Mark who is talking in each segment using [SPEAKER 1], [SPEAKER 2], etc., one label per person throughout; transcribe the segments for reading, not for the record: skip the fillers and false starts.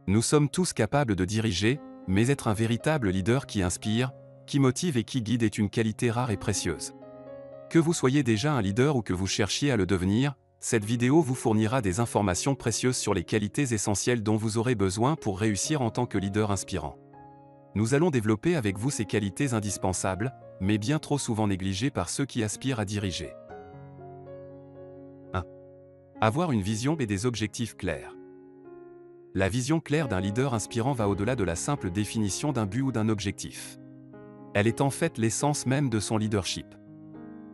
[SPEAKER 1] Nous sommes tous capables de diriger, mais être un véritable leader qui inspire, qui motive et qui guide est une qualité rare et précieuse. Que vous soyez déjà un leader ou que vous cherchiez à le devenir, cette vidéo vous fournira des informations précieuses sur les qualités essentielles dont vous aurez besoin pour réussir en tant que leader inspirant. Nous allons développer avec vous ces qualités indispensables, mais bien trop souvent négligées par ceux qui aspirent à diriger. 1. Avoir une vision et des objectifs clairs. La vision claire d'un leader inspirant va au-delà de la simple définition d'un but ou d'un objectif. Elle est en fait l'essence même de son leadership.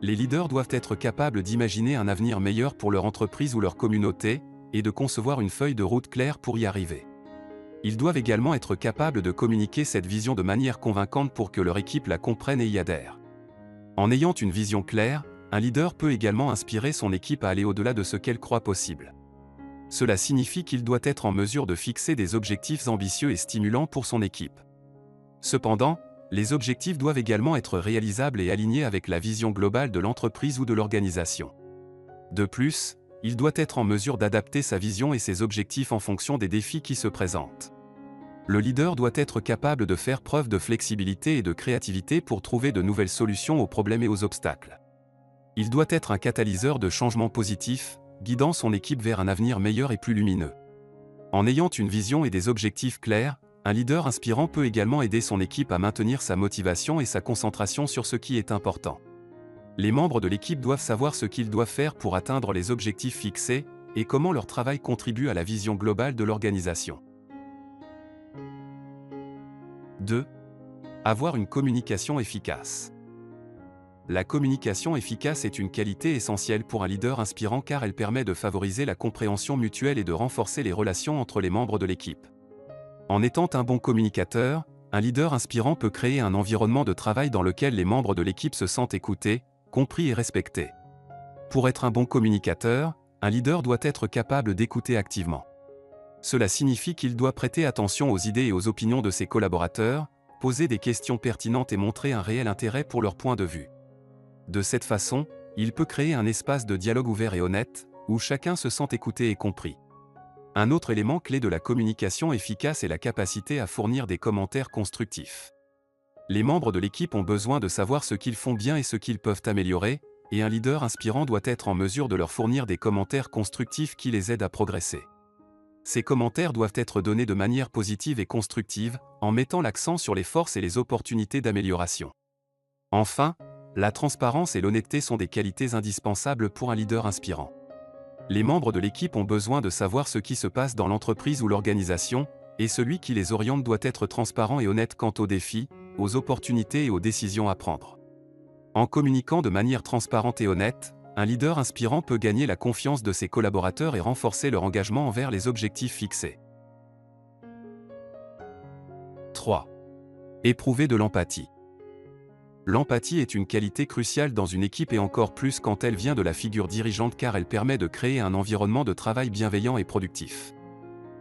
[SPEAKER 1] Les leaders doivent être capables d'imaginer un avenir meilleur pour leur entreprise ou leur communauté, et de concevoir une feuille de route claire pour y arriver. Ils doivent également être capables de communiquer cette vision de manière convaincante pour que leur équipe la comprenne et y adhère. En ayant une vision claire, un leader peut également inspirer son équipe à aller au-delà de ce qu'elle croit possible. Cela signifie qu'il doit être en mesure de fixer des objectifs ambitieux et stimulants pour son équipe. Cependant, les objectifs doivent également être réalisables et alignés avec la vision globale de l'entreprise ou de l'organisation. De plus, il doit être en mesure d'adapter sa vision et ses objectifs en fonction des défis qui se présentent. Le leader doit être capable de faire preuve de flexibilité et de créativité pour trouver de nouvelles solutions aux problèmes et aux obstacles. Il doit être un catalyseur de changements positifs, guidant son équipe vers un avenir meilleur et plus lumineux. En ayant une vision et des objectifs clairs, un leader inspirant peut également aider son équipe à maintenir sa motivation et sa concentration sur ce qui est important. Les membres de l'équipe doivent savoir ce qu'ils doivent faire pour atteindre les objectifs fixés, et comment leur travail contribue à la vision globale de l'organisation. 2. Avoir une communication efficace. La communication efficace est une qualité essentielle pour un leader inspirant car elle permet de favoriser la compréhension mutuelle et de renforcer les relations entre les membres de l'équipe. En étant un bon communicateur, un leader inspirant peut créer un environnement de travail dans lequel les membres de l'équipe se sentent écoutés, compris et respectés. Pour être un bon communicateur, un leader doit être capable d'écouter activement. Cela signifie qu'il doit prêter attention aux idées et aux opinions de ses collaborateurs, poser des questions pertinentes et montrer un réel intérêt pour leur point de vue. De cette façon, il peut créer un espace de dialogue ouvert et honnête, où chacun se sent écouté et compris. Un autre élément clé de la communication efficace est la capacité à fournir des commentaires constructifs. Les membres de l'équipe ont besoin de savoir ce qu'ils font bien et ce qu'ils peuvent améliorer, et un leader inspirant doit être en mesure de leur fournir des commentaires constructifs qui les aident à progresser. Ces commentaires doivent être donnés de manière positive et constructive, en mettant l'accent sur les forces et les opportunités d'amélioration. Enfin, la transparence et l'honnêteté sont des qualités indispensables pour un leader inspirant. Les membres de l'équipe ont besoin de savoir ce qui se passe dans l'entreprise ou l'organisation, et celui qui les oriente doit être transparent et honnête quant aux défis, aux opportunités et aux décisions à prendre. En communiquant de manière transparente et honnête, un leader inspirant peut gagner la confiance de ses collaborateurs et renforcer leur engagement envers les objectifs fixés. 3. Éprouver de l'empathie. L'empathie est une qualité cruciale dans une équipe et encore plus quand elle vient de la figure dirigeante car elle permet de créer un environnement de travail bienveillant et productif.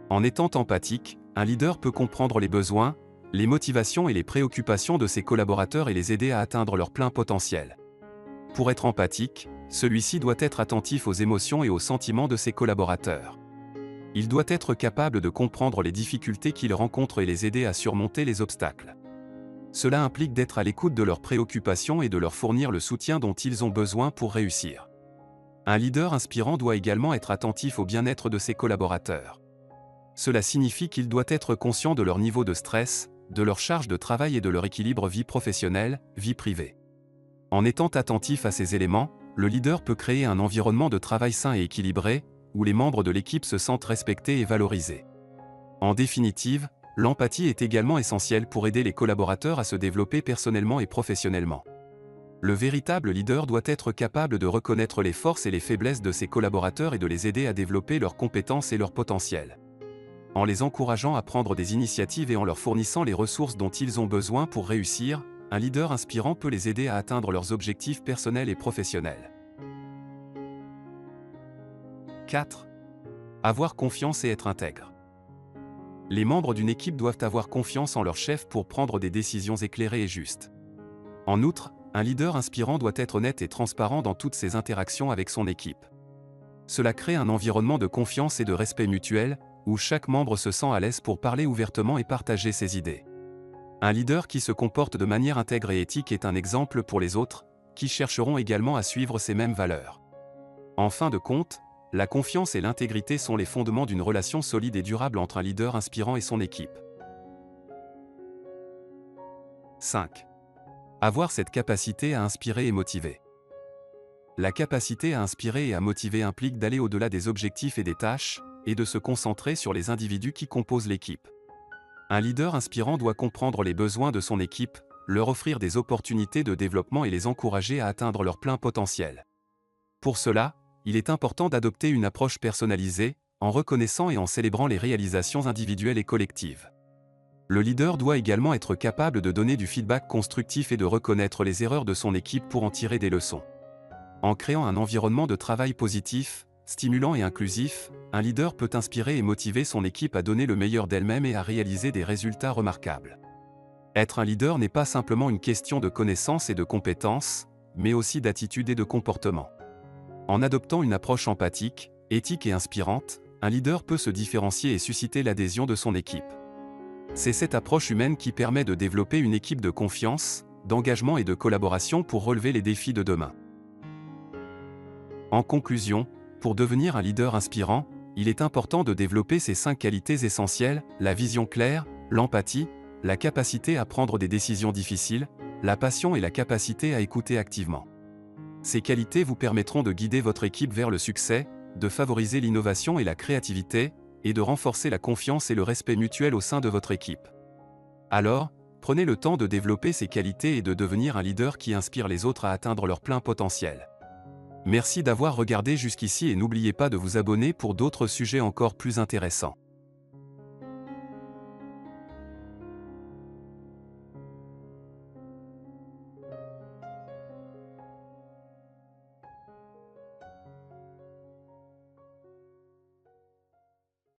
[SPEAKER 1] En étant empathique, un leader peut comprendre les besoins, les motivations et les préoccupations de ses collaborateurs et les aider à atteindre leur plein potentiel. Pour être empathique, celui-ci doit être attentif aux émotions et aux sentiments de ses collaborateurs. Il doit être capable de comprendre les difficultés qu'ils rencontrent et les aider à surmonter les obstacles. Cela implique d'être à l'écoute de leurs préoccupations et de leur fournir le soutien dont ils ont besoin pour réussir. Un leader inspirant doit également être attentif au bien-être de ses collaborateurs. Cela signifie qu'il doit être conscient de leur niveau de stress, de leur charge de travail et de leur équilibre vie professionnelle, vie privée. En étant attentif à ces éléments, le leader peut créer un environnement de travail sain et équilibré, où les membres de l'équipe se sentent respectés et valorisés. En définitive, l'empathie est également essentielle pour aider les collaborateurs à se développer personnellement et professionnellement. Le véritable leader doit être capable de reconnaître les forces et les faiblesses de ses collaborateurs et de les aider à développer leurs compétences et leur potentiel. En les encourageant à prendre des initiatives et en leur fournissant les ressources dont ils ont besoin pour réussir, un leader inspirant peut les aider à atteindre leurs objectifs personnels et professionnels. 4. Avoir confiance et être intègre. Les membres d'une équipe doivent avoir confiance en leur chef pour prendre des décisions éclairées et justes. En outre, un leader inspirant doit être honnête et transparent dans toutes ses interactions avec son équipe. Cela crée un environnement de confiance et de respect mutuel, où chaque membre se sent à l'aise pour parler ouvertement et partager ses idées. Un leader qui se comporte de manière intègre et éthique est un exemple pour les autres, qui chercheront également à suivre ces mêmes valeurs. En fin de compte, la confiance et l'intégrité sont les fondements d'une relation solide et durable entre un leader inspirant et son équipe. 5. Avoir cette capacité à inspirer et motiver. La capacité à inspirer et à motiver implique d'aller au-delà des objectifs et des tâches, et de se concentrer sur les individus qui composent l'équipe. Un leader inspirant doit comprendre les besoins de son équipe, leur offrir des opportunités de développement et les encourager à atteindre leur plein potentiel. Pour cela, il est important d'adopter une approche personnalisée, en reconnaissant et en célébrant les réalisations individuelles et collectives. Le leader doit également être capable de donner du feedback constructif et de reconnaître les erreurs de son équipe pour en tirer des leçons. En créant un environnement de travail positif, stimulant et inclusif, un leader peut inspirer et motiver son équipe à donner le meilleur d'elle-même et à réaliser des résultats remarquables. Être un leader n'est pas simplement une question de connaissances et de compétences, mais aussi d'attitude et de comportement. En adoptant une approche empathique, éthique et inspirante, un leader peut se différencier et susciter l'adhésion de son équipe. C'est cette approche humaine qui permet de développer une équipe de confiance, d'engagement et de collaboration pour relever les défis de demain. En conclusion, pour devenir un leader inspirant, il est important de développer ces 5 qualités essentielles: la vision claire, l'empathie, la capacité à prendre des décisions difficiles, la passion et la capacité à écouter activement. Ces qualités vous permettront de guider votre équipe vers le succès, de favoriser l'innovation et la créativité, et de renforcer la confiance et le respect mutuel au sein de votre équipe. Alors, prenez le temps de développer ces qualités et de devenir un leader qui inspire les autres à atteindre leur plein potentiel. Merci d'avoir regardé jusqu'ici et n'oubliez pas de vous abonner pour d'autres sujets encore plus intéressants.